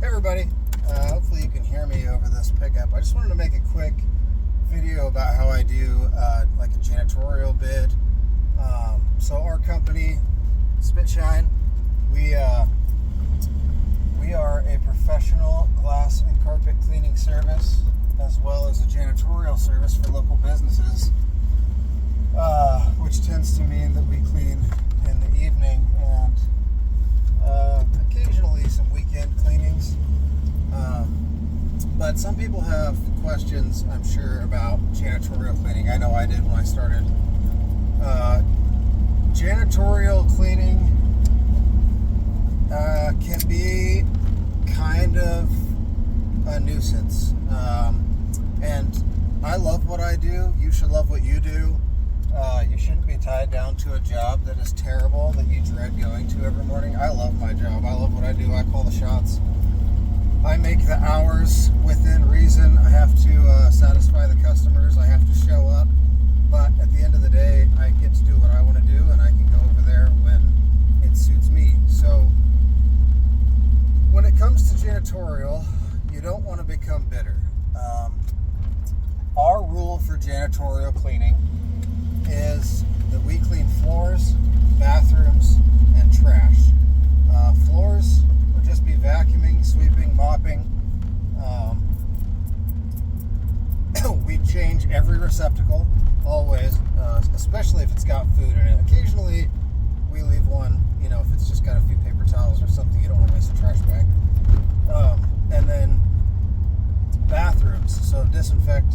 Everybody, hopefully you can hear me over this pickup. I just wanted to make a quick video about how I do like a janitorial bid. So our company, Spitshine, we are a professional glass and carpet cleaning service, as well as a janitorial service for local businesses, which tends to mean that we clean in the evening and occasionally some weekend cleanings. But some people have questions, I'm sure, about janitorial cleaning. I know I did when I started. Janitorial cleaning can be kind of a nuisance. And I love what I do. You should love what you do. You shouldn't be tied down to a job that is terrible, that you dread going to every morning. I love my job. I love what I do. I call the shots. I make the hours within reason. I have to satisfy the customers. I have to show up. But at the end of the day, I get to do what I want to do, and I can go over there when it suits me. So when it comes to janitorial, you don't want to become bitter. Our rule for janitorial cleaning is that we clean floors, bathrooms, and trash. Floors will just be vacuuming, sweeping, mopping. We change every receptacle, always, especially if it's got food in it. Occasionally, we leave one, if it's just got a few paper towels or something, you don't want to waste a trash bag. And then bathrooms, so disinfect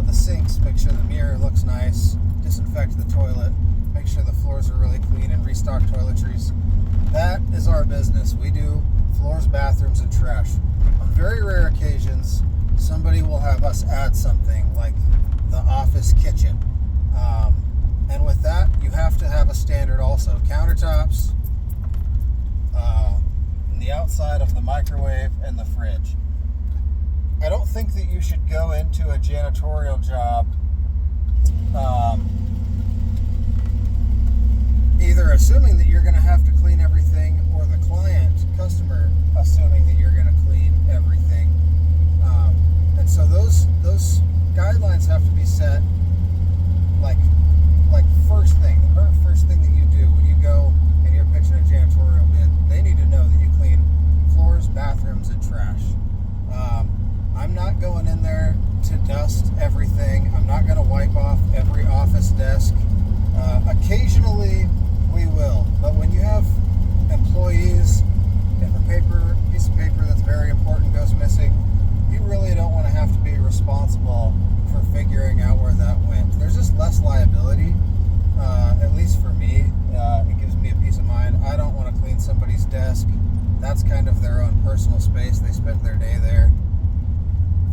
the sinks, make sure the mirror looks nice, disinfect the toilet, make sure the floors are really clean, and restock toiletries. That is our business. We do floors, bathrooms, and trash. On very rare occasions, somebody will have us add something like the office kitchen. And with that, you have to have a standard also. Countertops, and the outside of the microwave and the fridge. I don't think that you should go into a janitorial job either assuming that you're going to have to clean everything, or the customer assuming that you're going to clean everything. And so those guidelines have to be set like first thing. The very first thing that you do when you go and you're pitching a janitorial bid, they need to know that you clean floors, bathrooms, and trash. I'm not going in there to dust everything. I'm not going to wipe off every office desk. Occasionally we will, but when you have employees, if a piece of paper that's very important goes missing, you really don't want to have to be responsible for figuring out where that went. There's just less liability, at least for me. It gives me a peace of mind. I don't want to clean somebody's desk. That's kind of their own personal space. They spent their day there.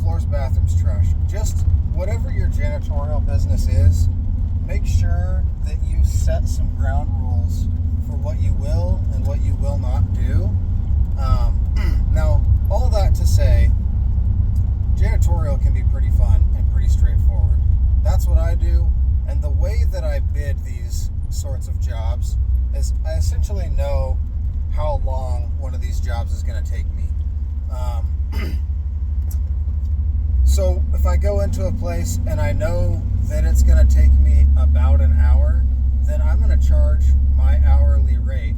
Floors, bathrooms, trash. Just whatever your janitorial business is, make sure that you set some ground rules for what you will and what you will not do. Now, all that to say, janitorial can be pretty fun and pretty straightforward. That's what I do, and the way that I bid these sorts of jobs is I essentially know how long one of these jobs is going to take me. So if I go into a place and I know that it's going to take me about an hour, then I'm going to charge my hourly rate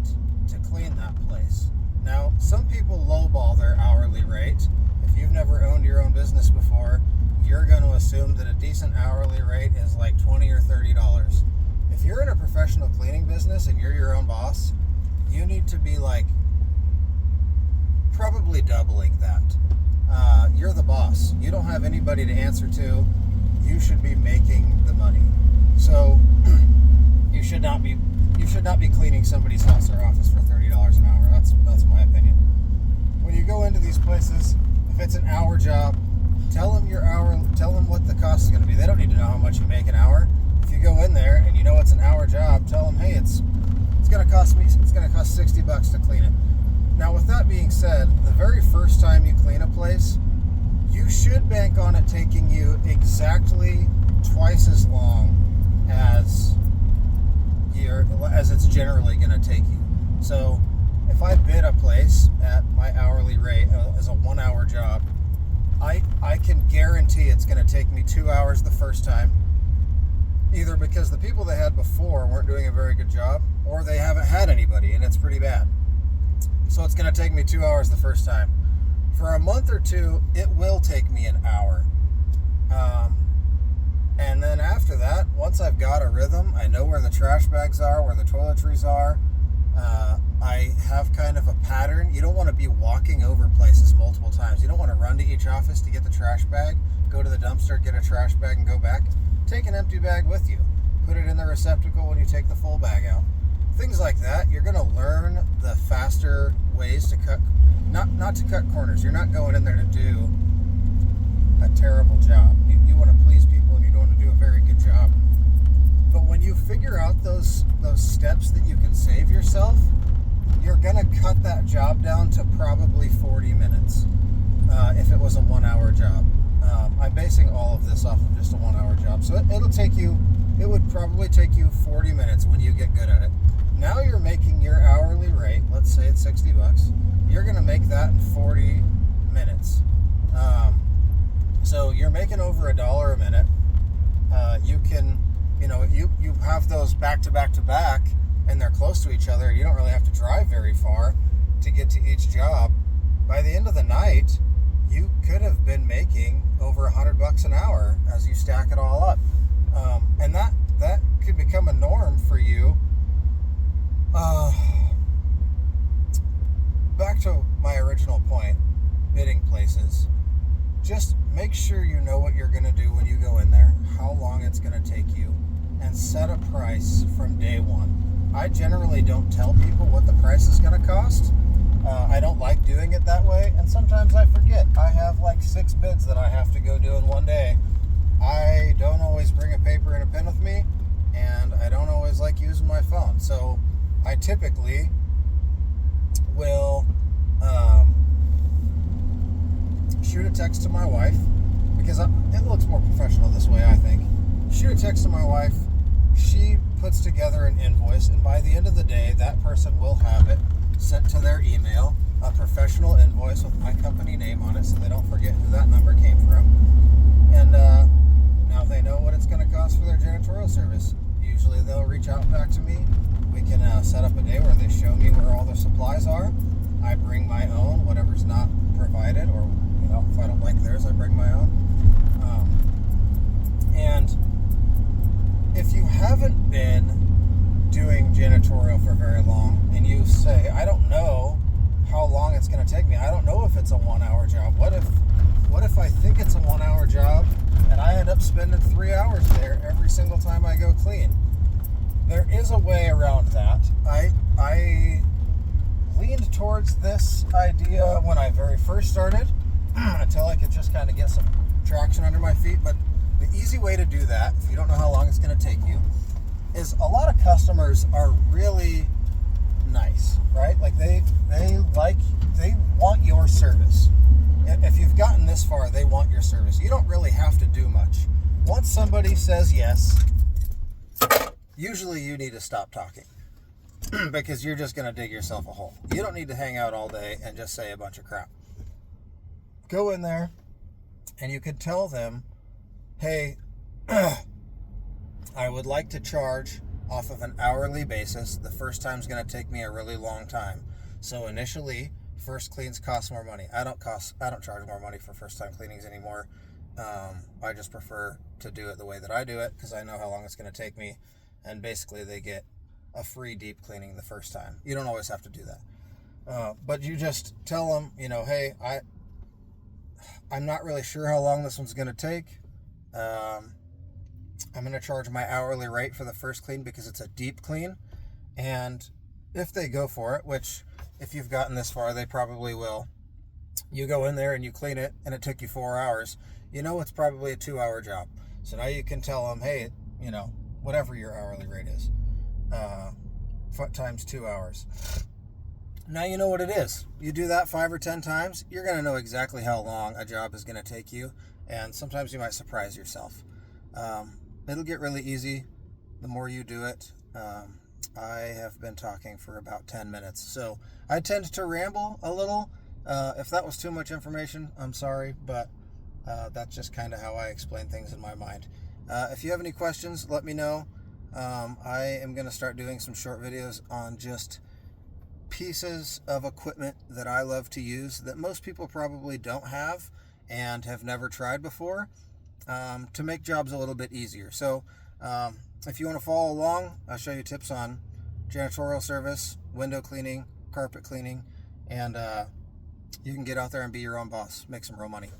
to clean that place. Now, some people lowball their hourly rate. If you've never owned your own business before, you're going to assume that a decent hourly rate is like $20 or $30. If you're in a professional cleaning business and you're your own boss, you need to be like probably doubling that. You're the boss. You don't have anybody to answer to. You should be making the money. So you should not be cleaning somebody's house or office for $30 an hour. That's my opinion. When you go into these places, if it's an hour job, tell them what the cost is going to be. They don't need to know how much you make an hour. If you go in there and you know it's an hour job, tell them, hey, it's going to cost $60 to clean it. Now, with that being said, the very first time you clean a place, you should bank on it taking you exactly twice as long as it's generally going to take you. So if I bid a place at my hourly rate, rate as a 1 hour job, I can guarantee it's going to take me 2 hours the first time, either because the people they had before weren't doing a very good job, or they haven't had anybody and it's pretty bad. So it's going to take me 2 hours the first time. For a month or two, it will take me an hour. And then after that, once I've got a rhythm, I know where the trash bags are, where the toiletries are. I have kind of a pattern. You don't want to be walking over places multiple times. You don't want to run to each office to get the trash bag, go to the dumpster, get a trash bag, and go back. Take an empty bag with you. Put it in the receptacle when you take the full bag out. Things like that. You're going to learn the faster ways to cut, not to cut corners. You're not going in there to do a terrible job. You want to please people, and you don't want to do a very good job. But when you figure out those steps that you can save yourself, you're going to cut that job down to probably 40 minutes if it was a 1 hour job. I'm basing all of this off of just a 1 hour job. So it would probably take you 40 minutes when you get good at it. Now you're making your hourly rate, let's say it's $60. You're going to make that in 40 minutes. So you're making over $1 a minute. You can, you have those back to back to back, and they're close to each other. You don't really have to drive very far to get to each job. By the end of the night, you could have been making over $100 an hour as you stack it all up. And that could become a norm for you. Back to my original point, bidding places. Just make sure you know what you're going to do when you go in there, how long it's going to take you, and set a price from day one. I generally don't tell people what the price is going to cost. I don't like doing it that way, and sometimes I forget. I have like 6 bids that I have to go do in one day. I don't always bring a paper and a pen with me, and I don't always like using my phone. So I typically will shoot a text to my wife, because it looks more professional this way, I think. Shoot a text to my wife. She puts together an invoice, and by the end of the day, that person will have it sent to their email, a professional invoice with my company name on it, so they don't forget who that number came from. And now they know what it's going to cost for their janitorial service. Usually they'll reach out back to me. We can set up a day where they show me where all their supplies are. I bring my own, whatever's not provided, or if I don't like theirs, I bring my own. And if you haven't been doing janitorial for very long, and you say, I don't know how long it's going to take me. I don't know if it's a 1 hour job. What if I think it's a 1 hour job and I end up spending 3 hours there every single time I go clean? There is a way around that. I leaned towards this idea when I very first started until I could just kind of get some traction under my feet. But the easy way to do that, if you don't know how long it's going to take you, is a lot of customers are really nice, right? Like they want your service. If you've gotten this far, they want your service. You don't really have to do much. Once somebody says yes, usually you need to stop talking because you're just going to dig yourself a hole. You don't need to hang out all day and just say a bunch of crap. Go in there and you can tell them, hey, I would like to charge off of an hourly basis. The first time's going to take me a really long time. So initially, first cleans cost more money. I don't charge more money for first time cleanings anymore. I just prefer to do it the way that I do it because I know how long it's going to take me. And basically they get a free deep cleaning the first time. You don't always have to do that. But you just tell them, hey, I'm not really sure how long this one's going to take. I'm going to charge my hourly rate for the first clean because it's a deep clean. And if they go for it, which if you've gotten this far, they probably will, you go in there and you clean it and it took you 4 hours, it's probably a 2 hour job. So now you can tell them, hey, whatever your hourly rate is, times 2 hours. Now you know what it is. You do that 5 or 10 times, you're going to know exactly how long a job is going to take you. And sometimes you might surprise yourself. It'll get really easy the more you do it. I have been talking for about 10 minutes, so I tend to ramble a little, If that was too much information, I'm sorry, but that's just kind of how I explain things in my mind. If you have any questions, let me know. I am going to start doing some short videos on just pieces of equipment that I love to use that most people probably don't have and have never tried before, to make jobs a little bit easier. So if you want to follow along, I'll show you tips on janitorial service, window cleaning, carpet cleaning, and you can get out there and be your own boss, make some real money.